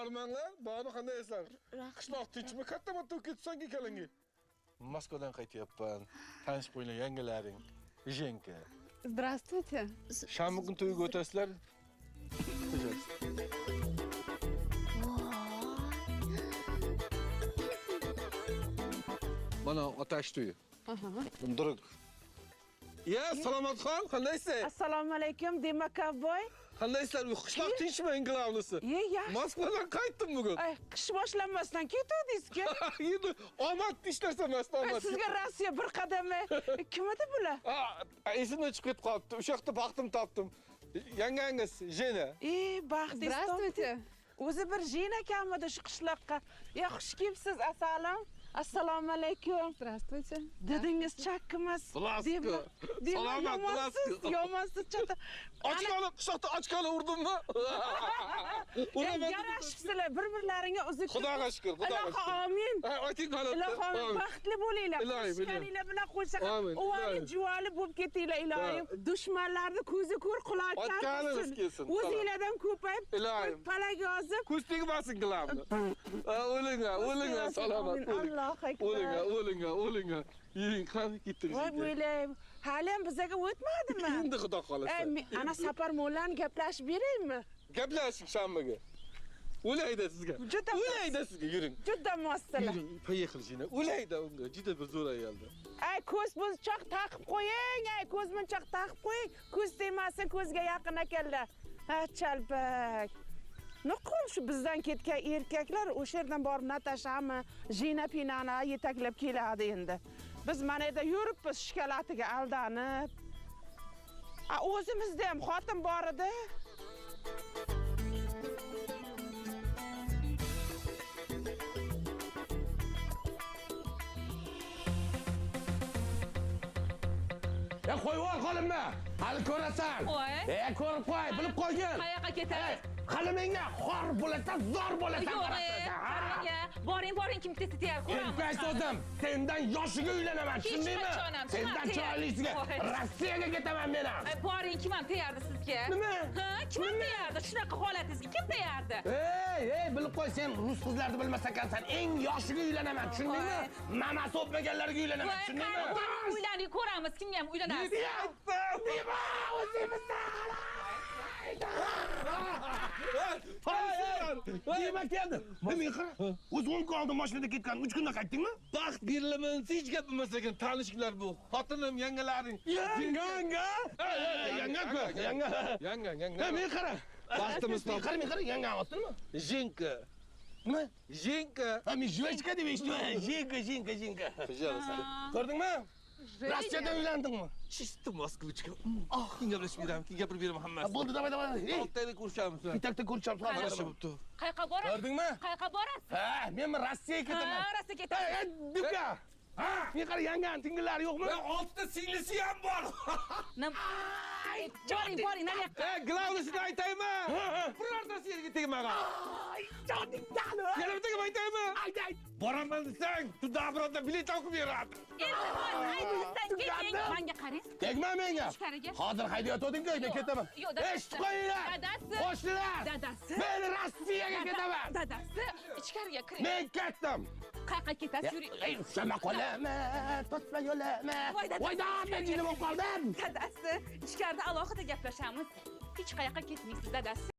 Armanlar, bana qanday eslar? Qishloq tinchmi, katta matto ketsangi kelingi. Moskvadan qaytyapman. Tanishib qo'yinglar yangalaring. Jenka. Здравствуйте. Shanba kuni to'yga o'tasizlar. Mana otash to'yi. Duruk. Ya, salomatxon, qandaysizlar? Assalomu alaykum, Dema kovboy. Qandaysizlar? Qishloq tinchmi, inqilobnisi? Yaxshi. Moskvadan qaytdim bugun. Ay, qish boshlanmasdan ketdingiz-ku. Endi omad ishlarsamasdan omad. Sizga Rossiya bir qadam. Kim edi bular? Esimdan chiqib ketib qolibdi. O'sha yoqda baxtim topdim. Yangangiz, Jena. Baxtingiz. Здравствуйте. O'zi bir Jena kamida shu qishloqqa. Ya, xush kelibsiz, assalom. Assalomu alaykum. Здравствуйте. Didingiz chakkimas. Blasko. Salomat, Blasko. Yomonsiz chata. Ochqani, qishloqda ochqani urdimmi? Yarashibsizlar, bir-birlaringga uzuk. Xudoga shukr, xudoga Ilohi shukr. amin. Ayting qolibdi. Ilohim baxtli bo'linglar. Ilohim, Qishganinglar bilan qo'ysa, Amin, o'g'li ilohim. juvali bo'lib ketinglar, ilohim. Dushmanlarni ko'zi ko'r quloq Otganimiz kelsin. O'zinglardan ko'payib, Ilohim. palak yozib. Ko'z tegmasin qilamni. O'linga, salomat. Allohu akbar. O'linga. Yering, qani ketdingiz? Voy bo'ylay. Hali ham bizga o'tmadimi? Endi xudo xolasa. Ana Sapar mo'llarni gaplashib beraymi? Gaplashing shanbaga. O'layda sizga. O'layda sizga, yuring. Juda mossizlar. Yuring, поехали Jena. O'layda unga. Juda bir zo'r ayolda. Ay, ko'zmunchoq taqib qo'ying, ko'zmunchoq taqib qo'ying. Ko'z tegmasin, ko'zga yaqin ekanlar. Ha, chalpak. Nuqul shu bizdan ketgan erkaklar o'sha yerdan borib Natashami, Jena Pinani yetaklab keladi endi. Biz mana yerda yuribmiz shkalatiga aldanib. O'zimizda ham xotin bor edi. Ya qo'yvor qo'limni. Hali ko'rasan. Ko'rib qo'y, bilib qo'ygin. Qayoqqa ketasiz? Hali menga xor bo'lasan, zo'r bo'lasan. Yo'q, boring, kim ketyapti, ko'ramiz. Erkak so'zim, sendan yoshiga uylanaman, tushundingmi? Sendan chiroylisiga Rossiyaga ketaman men ham. Boring, kim ham tegadi sizga? Nima? Ha, kim ham tegadi? Shunaqa holatingizga kim tegadi? Ey, bilib qo'y, sen rus qizlarini bilmas ekansan. Eng yoshiga uylanaman, tushundingmi? Mamasi o'pmaganlarga uylanaman, tushundingmi? Uylanib ko'ramiz, kimga ham uylanasiz. Nima? O'zimizdan. Nima keldi? Men qara. O'z 10 kun oldin mashinada ketgan, 3 kunda qaytdingmi? Baxt berilaman, hech gap emas ekan, tanishinglar bu. Xotinim, yangalaring. Yanga. Men qara. Baxtimiz top. Men qara, yanga otdingmi? Jenka. Nima? Jenka. Men juvachka deb eshitdim. Jenka. Пожалуйста. Ko'rdingmi? Rossiyadan uylandingmi? Chista Moskvichka. Gaplashib beraman, gapirib beraman hammasi. Bo'ldi, davay. Oltayda ko'rishamiz. Bitakda ko'rishamiz. Mana shu bo'pti. Qayoqqa borasiz? Ko'rdingmi? Qayoqqa borasiz? Ha, men Rossiyaga ketaman. Ha, Rossiyaga ketasiz. Dibga. Ha, men qara yangam tingillari yo'qmi? Oltita singlisi ham bor. Boring, nariyoqqa. Glavnisini aytaymi? Birortasi yerga tegmagan. Jodingdan. Yana bittaga aytaymi? Ayt. Boraman desang, Dabroda bilet olib beradi. Menga qarang. Tegma menga. Ichkariga. Hozir haydayotding-ku, men ketaman. Eshitib qo'yinglar. Dadasi. Qo'shnilar. Dadasi. Men Rossiyaga ketaman. Dadasi, ichkariga kiring. Men ketdim. Qayoqqa ketasiz? Yuring. Ey, ushama qo'limi, tutma yo'limi. Voyda, men jinim qoldim. Dadasi, ichkarida alohida gaplashamiz. Hech qayoqqa ketmaysiz, dadasi.